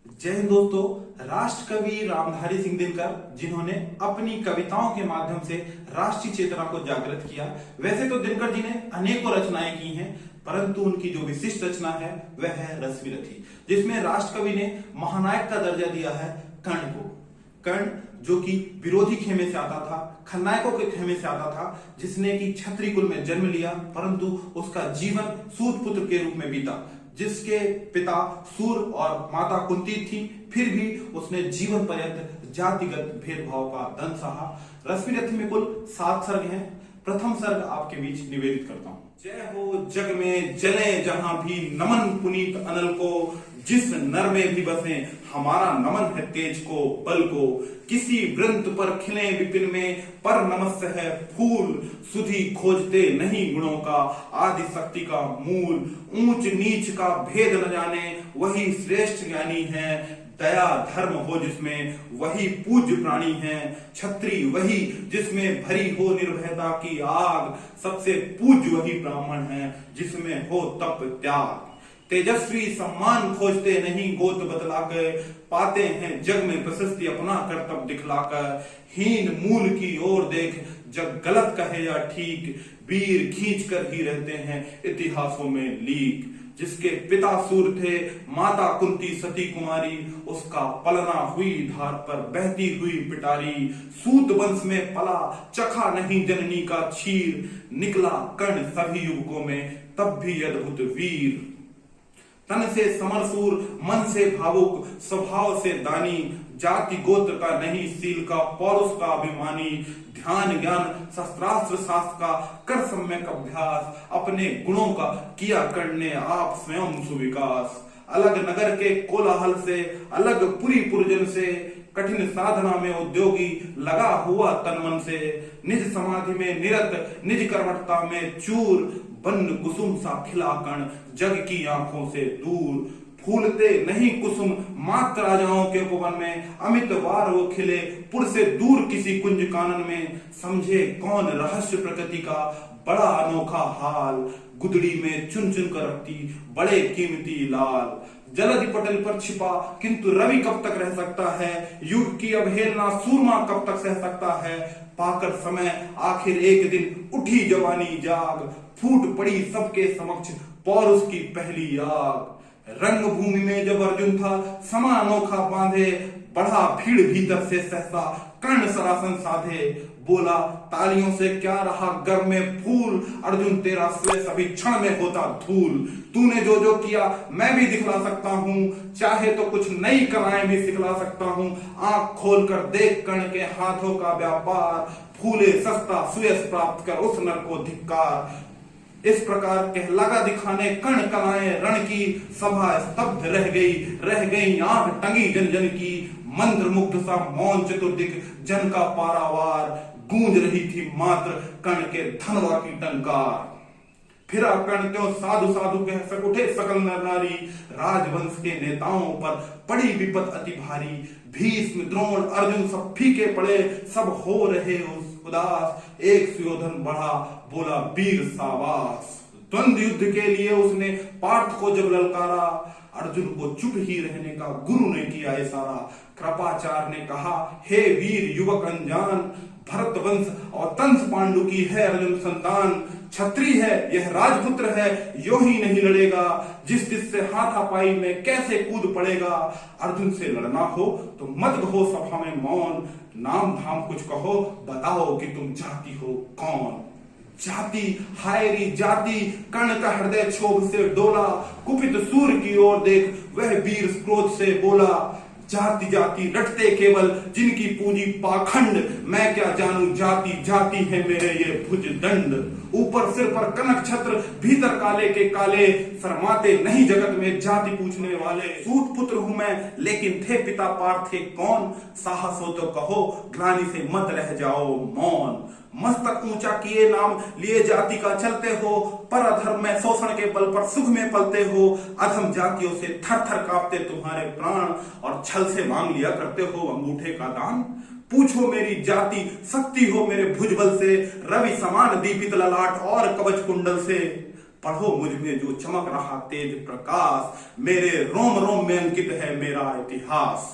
जय हिंद दोस्तों। राष्ट्र कवि रामधारी सिंह दिनकर, जिन्होंने अपनी कविताओं के माध्यम से राष्ट्रीय चेतना को जागृत किया। वैसे तो दिनकर जी ने अनेकों रचनाएं की हैं, परंतु उनकी जो विशिष्ट रचना है वह है रश्मिरथी, जिसमें राष्ट्र कवि ने महानायक का दर्जा दिया है कर्ण को। कर्ण जो कि विरोधी खेमे से आता था, खलनायकों के खेमे से आता था, जिसने कि क्षत्रिय कुल में जन्म लिया, परंतु उसका जीवन सूत पुत्र के रूप में बीता। जिसके पिता सूर और माता कुंती थी, फिर भी उसने जीवन पर्यंत जातिगत भेदभाव का दंश सहा। रश्मिरथी में कुल 7 सर्ग हैं। प्रथम सर्ग आपके बीच निवेदित करता हूं। जय हो जग में जले जहां भी नमन पुनीत अनल को, जिस नर में भी बसे हमारा नमन है तेज को बल को। किसी वृंत पर खिले विपिन में पर नमस्य है फूल, सुधि खोजते नहीं गुणों का आदि शक्ति का मूल। ऊंच नीच का भेद न जाने वही श्रेष्ठ ज्ञानी है, दया धर्म हो जिसमें वही पूज्य प्राणी है। क्षत्रिय वही जिसमें भरी हो निर्भयता की आग, सबसे पूज्य वही ब्राह्मण है जिसमें हो तप त्याग। तेजस्वी सम्मान खोजते नहीं गोत बतलाकर, पाते हैं जग में प्रशस्ति अपना कर्तव्य दिखलाकर। हीन मूल की ओर देख जग गलत कहे या ठीक, वीर खींच कर ही रहते हैं इतिहासों में लीक। जिसके पिता सूर थे माता कुंती सती कुमारी, उसका पलना हुई धार पर बहती हुई पिटारी। सूत वंश में पला चखा नहीं जननी का क्षीर, निकला कर्ण सभी युवकों में तब भी अद्भुत वीर। तन से समरसूर मन से भावुक स्वभाव से दानी, जाति गोत्र का नहीं सील का पौरुष का अभिमानी। ध्यान ज्ञान शस्त्रास्त्र शास्त्र का कर सम्यक अभ्यास, अपने गुणों का किया करने आप स्वयं सुविकास। अलग नगर के कोलाहल से अलग पुरी पुरजन से, कठिन साधना में उद्योगी लगा हुआ तन मन से। निज समाधि में निरत निज कर्मठता में चूर, बन कुसुम सा खिला कण जग की आंखों से दूर। फूलते नहीं कुसुम मात्र राजाओं के उपवन में, अमित वार वो खिले पुर से दूर किसी कुंज कानन में। समझे कौन रहस्य प्रकृति का बड़ा अनोखा हाल, गुदड़ी में चुन चुन कर रखती बड़े कीमती लाल। जलधि पटल पर छिपा किंतु रवि कब तक रह सकता है, युग की अवहेलना सूरमा कब तक सह सकता है। पाकर समय आखिर एक दिन उठी जवानी जाग, फूट पड़ी सबके समक्ष पौरुष की पहली आग। रंग भूमि में जब अर्जुन था समा अनोखा बांधे, बढ़ा भीड़ भीतर से सहसा कर्ण सरासन साधे। बोला तालियों से क्या रहा घर में फूल, अर्जुन तेरा श्रेष्ठ अभी क्षण में होता धूल। तूने जो जो किया मैं भी दिखला सकता हूँ, चाहे तो कुछ नई कलाएं भी सिखला सकता हूँ। आंख खोल कर देख कर्ण के हाथों का व्यापार, फूले सस्ता सुयश प्राप्त कर उस नर को धिक्कार। इस प्रकार कह लगा दिखाने कर्ण कलाएं रण की, सभा स्तब्ध रह गई आंख टंगी जन जन की। मंत्र मुग्ध सा मौन चतुर्दिक जन का पारावार, गूंज रही थी मात्र कर्ण के धनवा की टंकार। फिरा कर्ण त्यों साधु साधु कह सक उठे सकल नर नारी, राजवंश के नेताओं पर पड़ी विपत अति भारी। भीष्म द्रोण अर्जुन सब फीके पड़े, सब हो रहे उदास। एक सुयोधन बढ़ा बोला वीर साबास। द्वंद्व युद्ध के लिए उसने पार्थ को जब ललकारा, अर्जुन को चुप ही रहने का गुरु ने किया इशारा। कृपाचार्य ने कहा हे वीर युवक अनजान, भरत वंश और तंस पांडु की है अर्जुन संतान। क्षत्रिय है यह राजपुत्र है, यो ही नहीं लड़ेगा, जिससे हाथापाई में कैसे कूद पड़ेगा। अर्जुन से लड़ना हो तो मत कहो सभा में मौन, नाम धाम कुछ कहो बताओ कि तुम जाति हो कौन। जाति हायरी जाति, कर्ण का हृदय क्षोभ से डोला। कुपित सूर्य की ओर देख वह वीर क्रोध से बोला, जाति जाति रटते केवल जिनकी पूंजी पाखंड। मैं क्या जानू जाति जाति है मेरे ये भुज दंड। ऊपर सिर पर कनक छत्र भीतर काले के काले, शर्माते नहीं जगत में जाति पूछने वाले। सूत पुत्र हूं मैं लेकिन थे पिता पार्थ के कौन, साहस हो तो कहो ग्लानि से मत रह जाओ मौन। मस्तक ऊंचा किए नाम लिए जाति का चलते हो, पर अधर्म में शोषण के बल पर सुख में पलते हो। अधम जातियों से थर थर कांपते तुम्हारे प्राण, और छल से मांग लिया करते हो अंगूठे का दान। पूछो मेरी जाति शक्ति हो मेरे भुजबल से, रवि समान दीपित ललाट और कवच कुंडल से। पढ़ो मुझ में जो चमक रहा तेज प्रकाश, मेरे रोम रोम में अंकित है मेरा इतिहास।